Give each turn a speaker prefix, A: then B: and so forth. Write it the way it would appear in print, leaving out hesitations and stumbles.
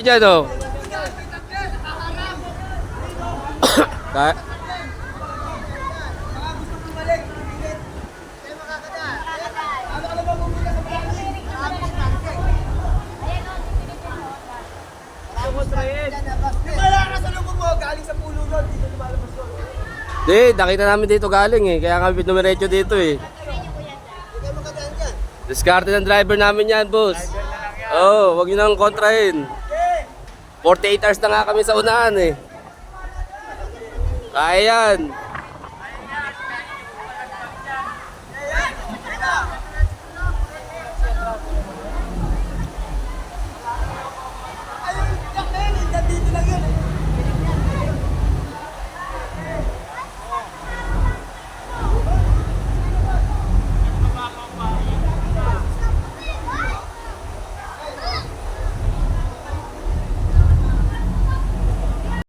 A: Diyan oh. Ka Di, nakita namin dito galing eh. Kaya kami dumiretso dito eh. Diskarte ng driver namin yan, boss. Oo, wag nyo nang kontrahin. 48 hours na nga kami sa unahan eh. Kaya yan.